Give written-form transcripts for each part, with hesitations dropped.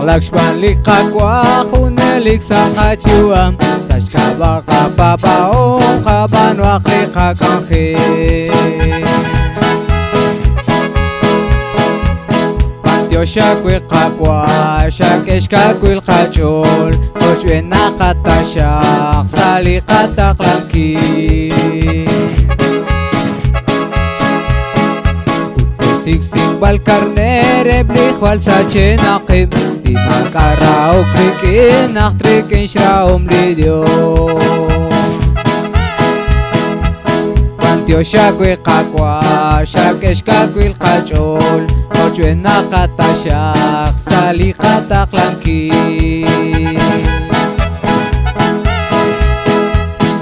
Lakshman likakwa hunelik sa katyuam Sashkaba kapapaong kabanwak likakanghe Pantyo shakwi kakwa shakesh kakwil kachol Kochwe nakatasyak salikatak langki Sigsig balkarne rebli khwal sa chenakim Di makarao krikin aktrikin shraum lidio Pantyo shakwi kakwa shakesh kakwil kachol Kochwe nakatasyak salikatak langki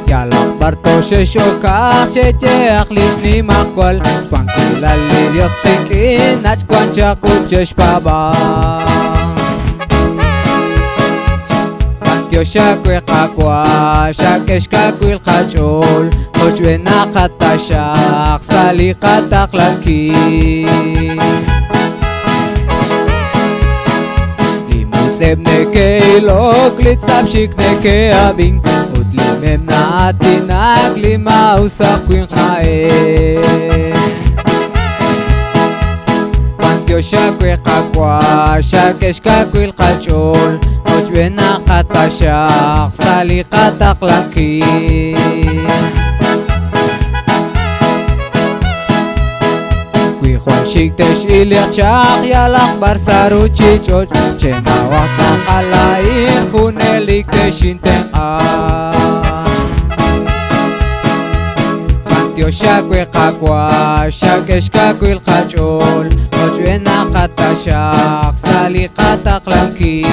Yalak barto sheshokak cheche aklish ni makwal Kwankilali dios kikin ach kwanchakut sheshpaba Pantyo shakwi kakwa shakesh kakwil kachol Kochwe nakatasyak salikatak langki Limutseb neke ilok litsab shik neke abing Utlimem natinag lima usak kwin khae Pantyo shakwi kakwa shakesh kakwil kachol Kochwe nakatasyak salikatak langki Shiktesh ilik chak yalak barsaru chichoch Chenawak sakalain hunelik teshinteng Pantyo shakwi kakwa shakesh kakwil kachol Kochwe nakatasyak salikatak langki